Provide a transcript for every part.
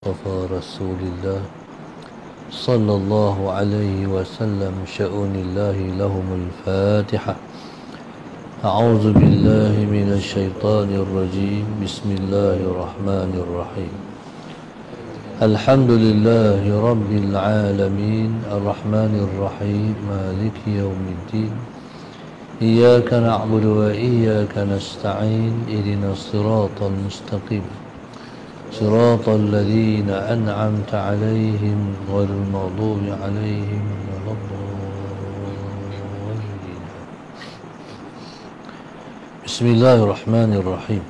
المصطفى رسول الله صلى الله عليه وسلم شؤون الله لهم الفاتحة. أعوذ بالله من الشيطان الرجيم. بسم الله الرحمن الرحيم. الحمد لله رب العالمين الرحمن الرحيم مالك يوم الدين. إياك نعبد وإياك نستعين. اهدنا الصراط المستقيم صراط الذين أنعمت عليهم غير المغضوب عليهم ولا الضالين. بسم الله الرحمن الرحيم.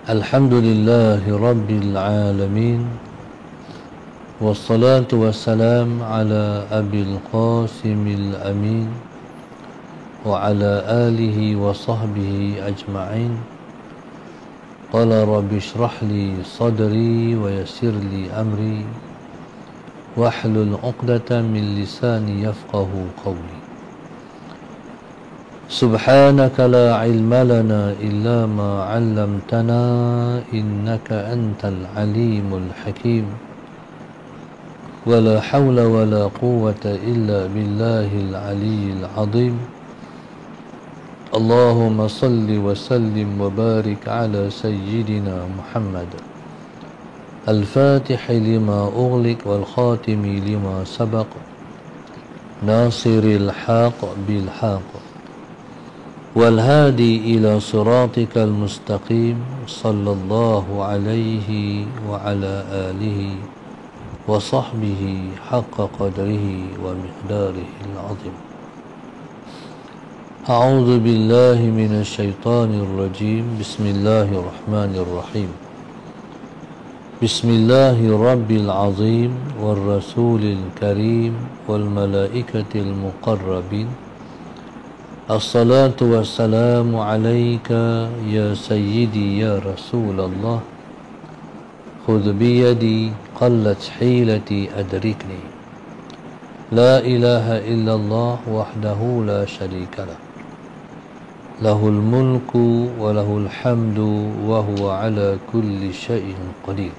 الحمد لله رب العالمين والصلاة والسلام على أبي القاسم الأمين وعلى آله وصحبه أجمعين. قال رب اشرح لي صدري ويسر لي أمري واحلل عقدة من لساني يفقه قولي. سبحانك لا علم لنا إلا ما علمتنا إنك أنت العليم الحكيم. ولا حول ولا قوة إلا بالله العلي العظيم. اللهم صل وسلم وبارك على سيدنا محمد الفاتح لما أغلق والخاتم لما سبق ناصر الحق بالحق والهادي إلى صراطك المستقيم صلى الله عليه وعلى آله وصحبه حق قدره ومقداره العظيم. أعوذ بالله من الشيطان الرجيم. بسم الله الرحمن الرحيم. بسم الله رب العظيم والرسول الكريم والملائكة المقربين. الصلاة والسلام عليك يا سيدي يا رسول الله. خذ بيدي قلت حيلتي أدركني. لا إله إلا الله وحده لا شريك له. له الملك وله الحمد وهو على كل شيء قدير.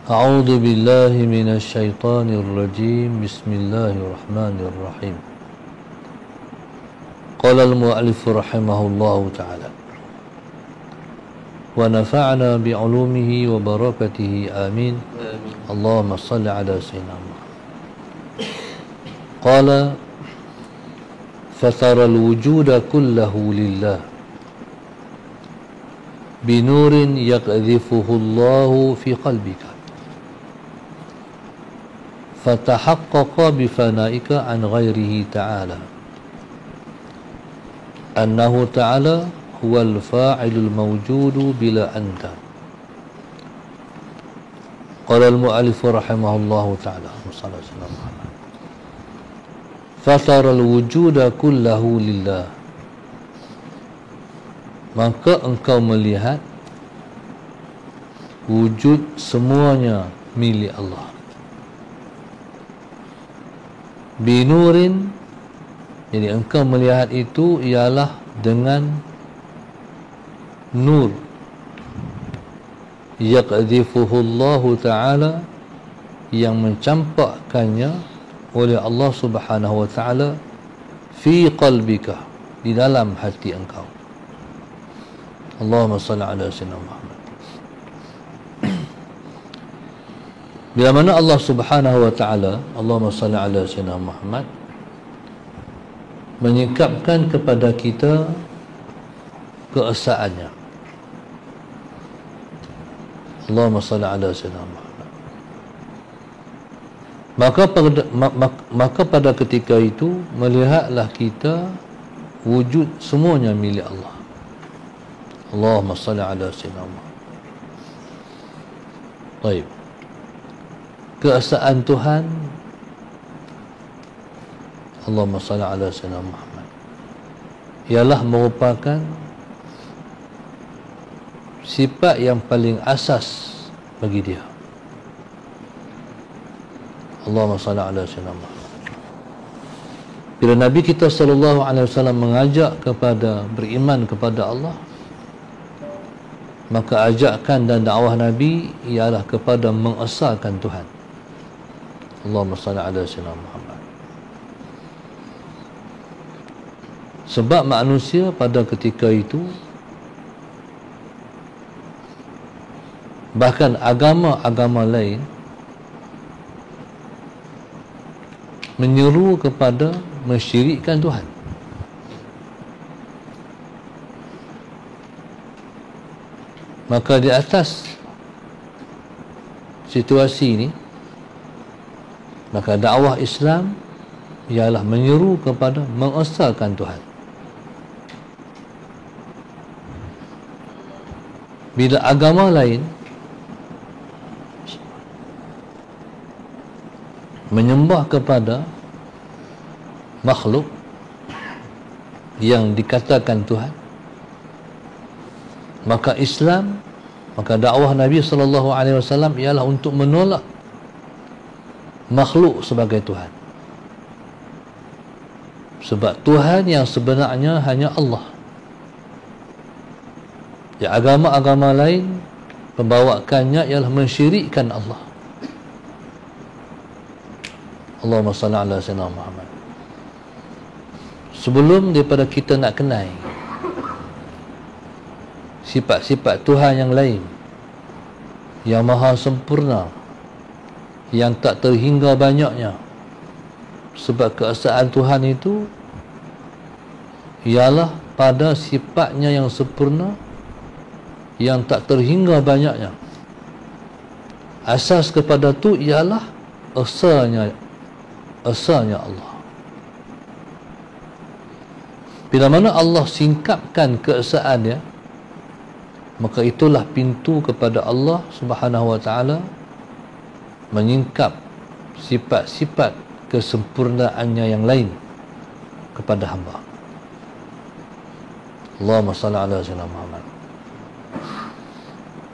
أعوذ بالله من الشيطان الرجيم. بسم الله الرحمن الرحيم. قال المؤلف رحمه الله تعالى ونفعنا بعلومه وبركته آمين. اللهم صل على سيدنا محمد. قال فترى الوجود كله لله بنور يقذفه الله في قلبك فتحقق بفنائك عن غيره تعالى أنه تعالى هو الفاعل الموجود بلا أنت. قال المؤلف رحمه الله تعالى صلى الله عليه وسلم fatara al-wujuda kullahu lillah, maka engkau melihat wujud semuanya milik Allah. Binurin, jadi engkau melihat itu ialah dengan nur, yaqdhifuhu Allah Ta'ala, yang mencampakkannya oleh Allah Subhanahu wa Ta'ala fi qalbika, di dalam hati engkau. Allahumma salli ala sayyidina Muhammad. Bila mana Allah Subhanahu wa Ta'ala, Allahumma salli ala sayyidina Muhammad, menyingkapkan kepada kita keesaannya. Allahumma salli ala sayyidina Muhammad. Maka pada ketika itu melihatlah kita wujud semuanya milik Allah. Allahumma salli ala sayyidina Muhammad. Baik. Keesaan Tuhan, Allahumma salli ala sayyidina Muhammad, ialah merupakan sifat yang paling asas bagi dia. Allahumma salli ala sayyidina Muhammad. Bila Nabi kita sallallahu alaihi wasallam mengajak kepada beriman kepada Allah, maka ajakan dan dakwah Nabi ialah kepada mengesahkan Tuhan. Allahumma salli ala sayyidina Muhammad. Sebab manusia pada ketika itu, bahkan agama-agama lain menyeru kepada mensyirikkan Tuhan. Maka di atas situasi ini, maka dakwah Islam ialah menyeru kepada mengesahkan Tuhan. Bila agama lain menyembah kepada makhluk yang dikatakan Tuhan, maka Islam, maka dakwah Nabi SAW ialah untuk menolak makhluk sebagai Tuhan. Sebab Tuhan yang sebenarnya hanya Allah. Ya, agama-agama lain pembawakannya ialah mensyirikkan Allah. Allahumma salli ala sayyidina Muhammad. Sebelum daripada kita nak kenal sifat-sifat Tuhan yang lain, yang maha sempurna, yang tak terhingga banyaknya, sebab keesaan Tuhan itu ialah pada sifatnya yang sempurna, yang tak terhingga banyaknya. Asas kepada tu ialah asalnya Allah. Bila mana Allah singkapkan keesaan dia, maka itulah pintu kepada Allah Subhanahu wa taala menyingkap sifat-sifat kesempurnaannya yang lain kepada hamba. Allahumma salli ala sayyidina Muhammad.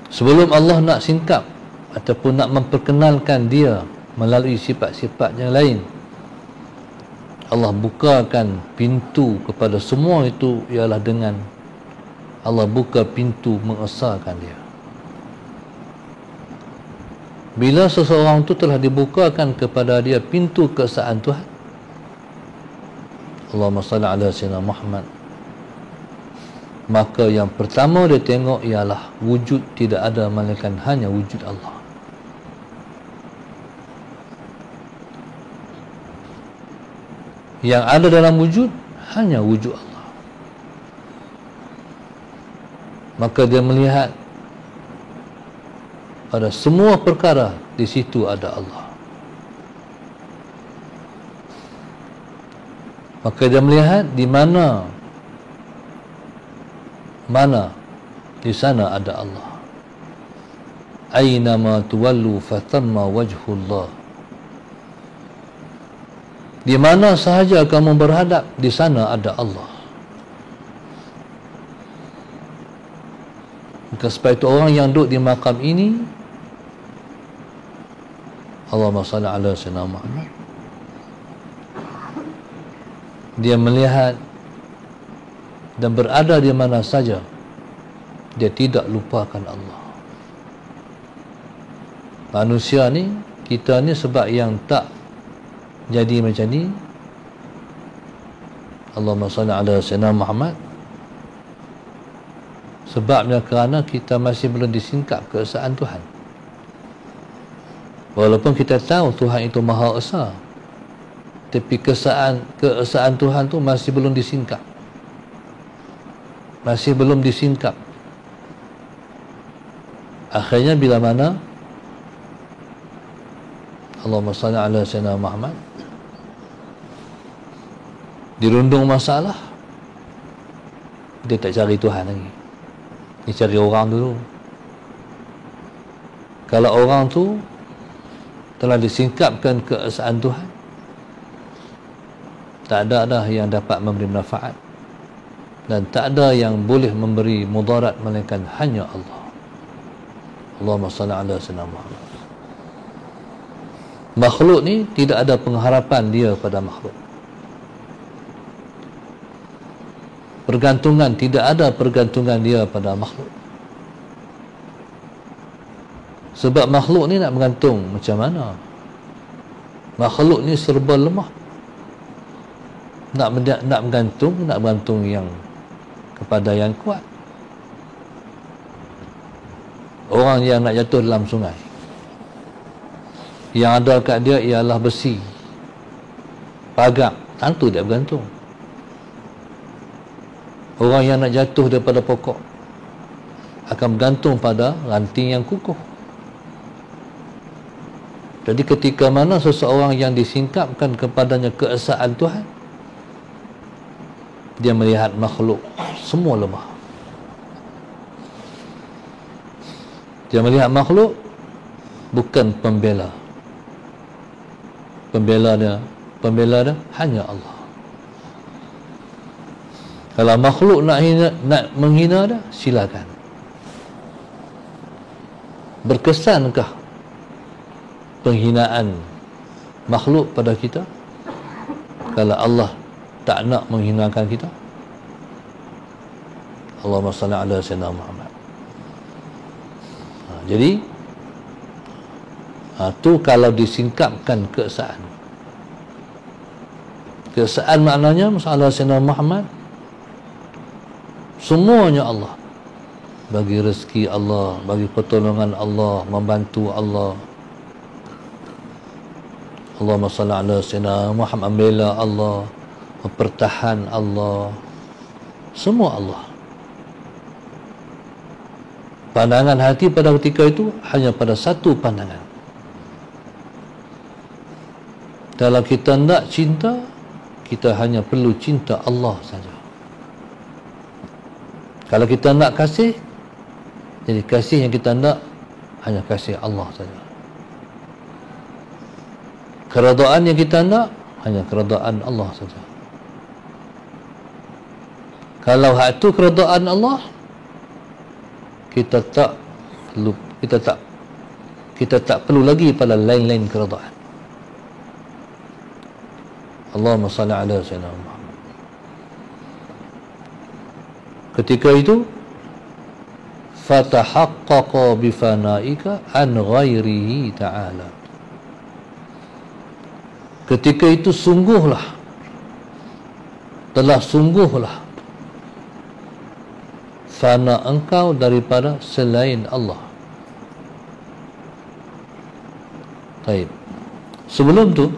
Sebelum Allah nak singkap ataupun nak memperkenalkan dia melalui sifat-sifat yang lain, Allah bukakan pintu kepada semua itu ialah dengan Allah buka pintu mengesahkan dia. Bila seseorang itu telah dibukakan kepada dia pintu keesaan Tuhan, Allahumma salli ala sayyidina Muhammad, maka yang pertama dia tengok ialah wujud tidak ada melainkan hanya wujud Allah. Yang ada dalam wujud hanya wujud Allah. Maka dia melihat pada semua perkara di situ ada Allah. Maka dia melihat di mana di sana ada Allah. Aina ma tuwallu fatamma wajhullah. Di mana sahaja kamu berhadap, di sana ada Allah. Maka sebab itu orang yang duduk di makam ini, Allahumma salli ala sayyidina Muhammad, dia melihat dan berada di mana saja, dia tidak lupakan Allah. Manusia ni, kita ni sebab yang tak jadi macam ni, Allahumma salli ala sayyidina Muhammad, sebabnya kerana kita masih belum disingkap keesaan Tuhan. Walaupun kita tahu Tuhan itu Maha Esa, tapi keesaan Tuhan tu masih belum disingkap. Masih belum disingkap. Akhirnya bila mana Allahumma salli ala sayyidina Muhammad dirundung masalah, dia tak cari Tuhan lagi, dia cari orang dulu. Kalau orang tu telah disingkapkan keesaan Tuhan, tak ada dah yang dapat memberi manfaat dan tak ada yang boleh memberi mudarat melainkan hanya Allah. Allahumma salli ala sayyidina Muhammad. Makhluk ni tidak ada pengharapan dia pada makhluk. Pergantungan, tidak ada pergantungan dia pada makhluk. Sebab makhluk ni nak bergantung macam mana? Makhluk ni serba lemah. Nak bergantung yang kepada yang kuat. Orang yang nak jatuh dalam sungai, yang ada kat dia ialah besi, pagar, tentu dia bergantung. Orang yang nak jatuh daripada pokok akan bergantung pada ranting yang kukuh. Jadi ketika mana seseorang yang disingkapkan kepadanya keesaan Tuhan, dia melihat makhluk semua lemah. Dia melihat makhluk bukan pembela. Pembela dia hanya Allah. Kalau makhluk nak menghina dia, silakan. Berkesankah penghinaan makhluk pada kita kalau Allah tak nak menghinakan kita? Allahumma salli ala sayyidina Muhammad. Jadi tu kalau disingkapkan keesaan. Keesaan maknanya masalah sayyidina Muhammad semuanya Allah. Bagi rezeki Allah, bagi pertolongan Allah, membantu Allah. Allahumma salli ala sayyidina Muhammad, membela Allah, mempertahan Allah, semua Allah. Pandangan hati pada ketika itu hanya pada satu pandangan. Kalau kita nak cinta, kita hanya perlu cinta Allah saja. Kalau kita nak kasih, jadi kasih yang kita nak hanya kasih Allah saja. Keredaan yang kita nak hanya keredaan Allah saja. Kalau hak tu keredaan Allah, kita tak perlu lagi pada lain-lain keredaan. Allahumma salli ala sayyidina Muhammad. Ketika itu fatahaqqaqa bifanaika an ghairihi ta'ala. Ketika itu telah sungguhlah fana engkau daripada selain Allah. Baik. Sebelum tu,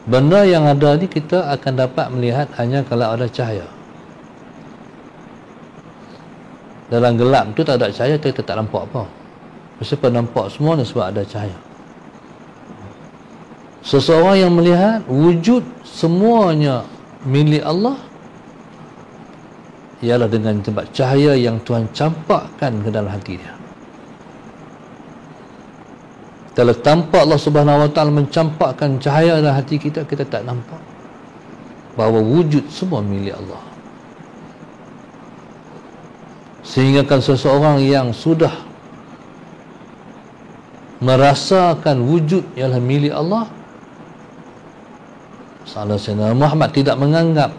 benda yang ada ni kita akan dapat melihat hanya kalau ada cahaya. Dalam gelap tu tak ada cahaya, kita tak nampak apa. Mesti nampak semua ni sebab ada cahaya. Seseorang yang melihat wujud semuanya milik Allah ialah dengan tempat cahaya yang Tuhan campakkan ke dalam hati dia. Kalau tanpa Allah Subhanahu Wa Taala mencampakkan cahaya dalam hati kita, kita tak nampak bahawa wujud semua milik Allah. Sehingga kan seseorang yang sudah merasakan wujud ialah milik Allah, Sayyidina Muhammad tidak menganggap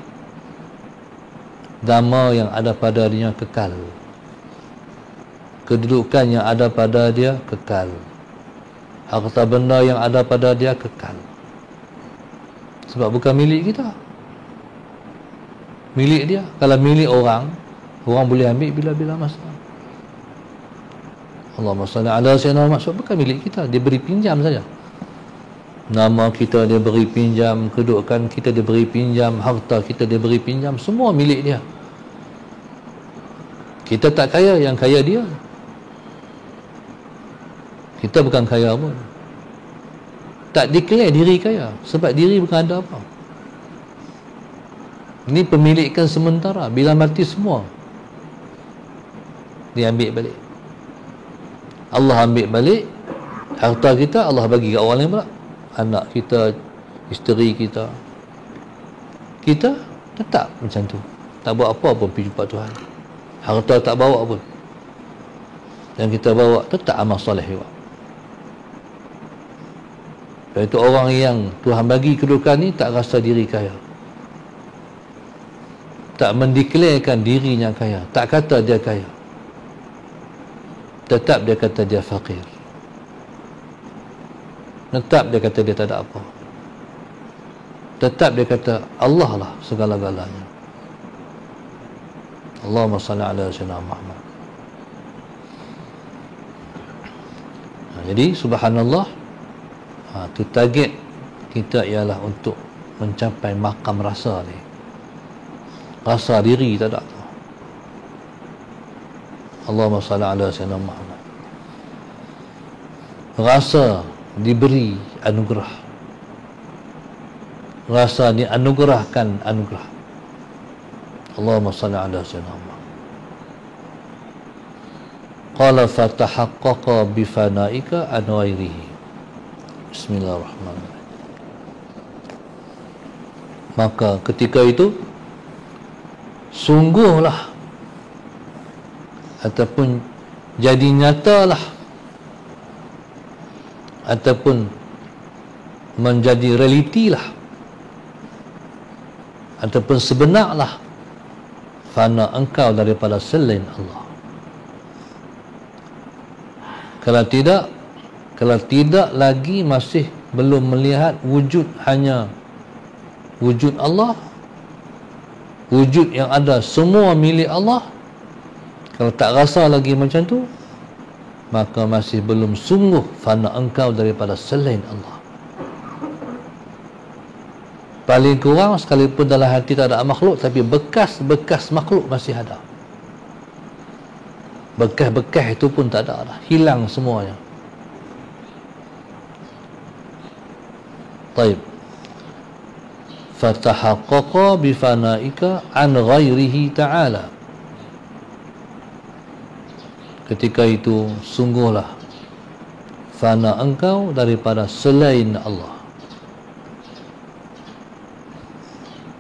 dhamma yang ada pada dia kekal, kedudukan yang ada pada dia kekal, harta benda yang ada pada dia kekal, sebab bukan milik kita, milik dia. Kalau milik orang boleh ambil bila-bila masa. Allahumma salli ala sayyidina Muhammad, sebab bukan milik kita, dia beri pinjam saja. Nama kita dia beri pinjam, kedudukan kita dia beri pinjam, harta kita dia beri pinjam, semua milik dia. Kita tak kaya, yang kaya dia. Kita bukan kaya pun. Tak declare diri kaya, sebab diri bukan ada apa. Ini pemilikan sementara, bila mati semua dia ambil balik. Allah ambil balik harta kita, Allah bagi kat orang lain pula. Anak kita, isteri kita, kita tetap macam tu, tak buat apa pun pergi jumpa Tuhan. Harta tak bawa pun, yang kita bawa tetap amal soleh juga. Iaitu orang yang Tuhan bagi kedudukan ni tak rasa diri kaya, tak mendeklarkan dirinya kaya, tak kata dia kaya. tetap dia kata dia fakir, tetap dia kata dia tak ada apa, tetap dia kata Allah lah segala-galanya. Allahumma salli ala sayyidina Muhammad. Jadi subhanallah, tu target kita ialah untuk mencapai makam rasa ni. Rasa diri tak ada. Allahumma salli ala sayyidina Muhammad. Rasa diberi anugerah, rasa dianugerahkan anugerah. Allahumma salli ala sayyidina Muhammad. Qala fatahaqqaqa bifanaika an ghairihi. Bismillahirrahmanirrahim. Maka ketika itu sungguhlah ataupun jadi nyatalah ataupun menjadi realitilah ataupun sebenarlah fana engkau daripada selain Allah. Kalau tidak lagi masih belum melihat wujud hanya wujud Allah, wujud yang ada semua milik Allah, kalau tak rasa lagi macam tu, maka masih belum sungguh fana engkau daripada selain Allah. Paling kurang sekalipun dalam hati tak ada makhluk, tapi bekas-bekas makhluk masih ada. Bekas-bekas itu pun tak ada dah, hilang semuanya. Taib. Fatahaqqaqa bifanaika an ghairihi ta'ala. Ketika itu sungguhlah fana engkau daripada selain Allah.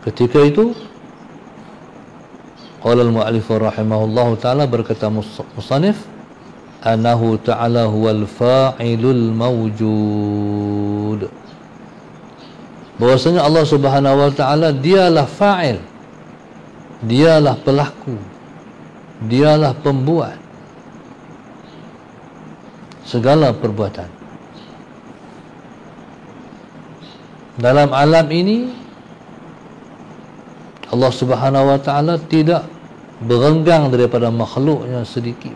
Ketika itu qala al-mu'allif rahimahullahu ta'ala, berkata musannif, anahu ta'ala huwal fa'ilul mawjud, bahwasanya Allah Subhanahu wa ta'ala dialah fa'il, dialah pelaku, dialah pembuat segala perbuatan. Dalam alam ini Allah Subhanahu wa ta'ala tidak berenggang daripada makhluknya sedikit.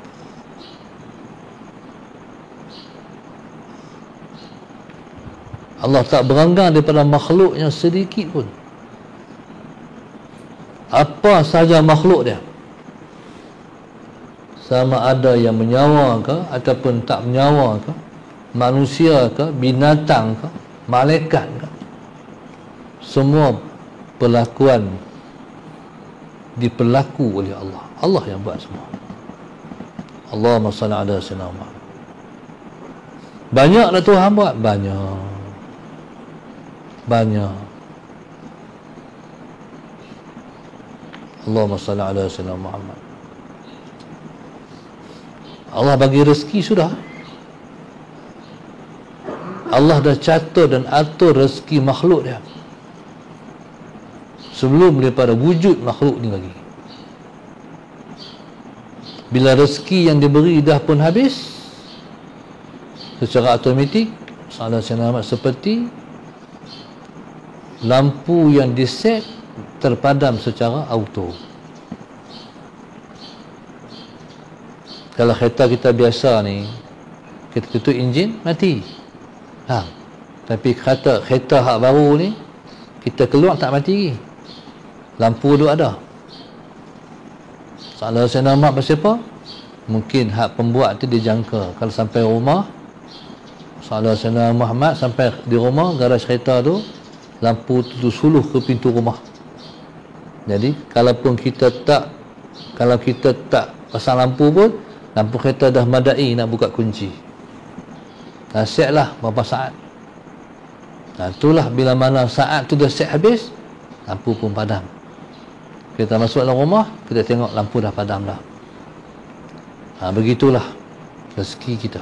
Allah tak berenggang daripada makhluknya sedikit pun. Apa saja makhluk dia, sama ada yang menyawa ke ataupun tak menyawa ke, manusia ke, binatang ke, malaikat ke, semua perlakuan diperlaku oleh Allah. Allah yang buat semua. Allahumma salli ala sayyidina Muhammad. Banyak dah Tuhan buat? Banyak. Allahumma salli ala sayyidina Muhammad. Allah bagi rezeki sudah. Allah dah catur dan atur rezeki makhluk dia sebelum daripada wujud makhluk ni lagi. Bila rezeki yang diberi dah pun habis, secara automatik salah selamat seperti lampu yang diset terpadam secara auto. Kalau kereta kita biasa ni, kita tutup enjin mati. Tapi kereta hak baru ni, kita keluar tak mati lagi, lampu tu ada. Salah saya nama pasal apa? Mungkin hak pembuat tu dijangka kalau sampai rumah, salah saya Muhammad sampai di rumah, garaj kereta tu lampu tu suluh ke pintu rumah. Jadi kalau kita tak pasang lampu pun, lampu kereta dah madai nak buka kunci. Set lah berapa saat. Itulah bila mana saat tu dah set habis, lampu pun padam. Kita masuk dalam rumah, kita tengok lampu dah padam dah. Begitulah rezeki kita.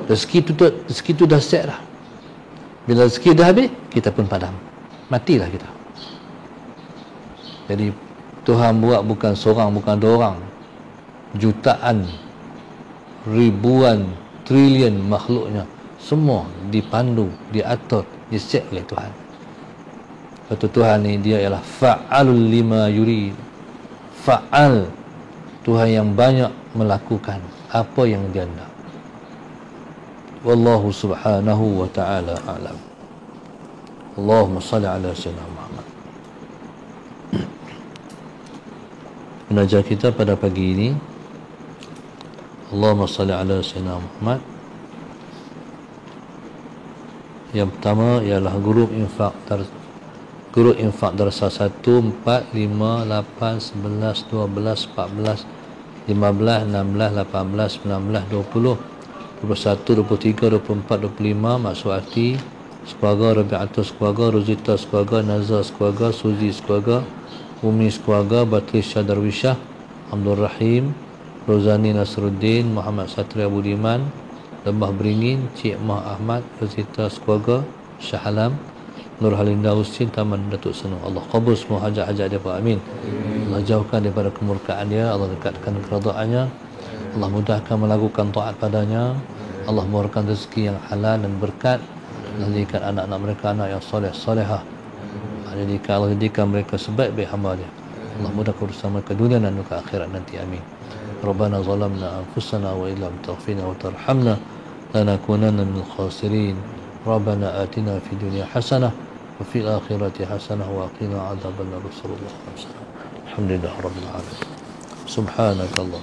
Rezeki tu dah set dah. Bila rezeki dah habis, kita pun padam, matilah kita. Jadi Tuhan buat bukan seorang, bukan dua orang, jutaan ribuan trilion makhluknya, semua dipandu, diatur, diset oleh Tuhan. Kata Tuhan ni dia ialah fa'alul lima yurid. Fa'al, Tuhan yang banyak melakukan apa yang dia nak. Wallahu subhanahu wa ta'ala a'lam. Allahumma salli ala sayyidina Muhammad. Munajat kita pada pagi ini, Allahumma salli ala sayyidina Muhammad. Yang pertama ialah grup infak darasah 1, 4, 5, 8, 11, 12, 14, 15, 16, 18, 19, 20, 21, 23, 24, 25, Maksud Hati sekeluarga, Rabi'atul sekeluarga, Rosita sekeluarga, Nazar sekeluarga, Suzi sekeluarga, Umi sekeluarga, Batrisha Darwishah, Abdul Rahim, Rozani Nasruddin, Muhammad Satria Budiman, Lembah Beringin, Cik Mah Ahmad, Rosita sekeluarga, Shah Alam, Nur Halinda Husin, Taman Datuk Senu. Allah qabul semua hajat-hajat dia, amin. Allah jauhkan daripada kemurkaan dia, Allah dekatkan keredaannya, Allah mudahkan melakukan taat padanya, Allah murahkan rezeki yang halal dan berkat, Allah jadikan anak-anak mereka anak yang soleh solehah, Allah jadikan mereka sebaik-baik hamba dia, Allah mudahkan urusan mereka dunia dan juga akhirat nanti, amin. Rabbana zalamna anfusana wa illam taghfirna wa tarhamna lanakunanna minal khasirin. Rabbana atina fid dunya hasanah wa fil akhirati hasanah wa qina adzabannar. Rasulullah sallallahu alaihi wasallam. Alhamdulillah rabbil alamin. Subhanakallah.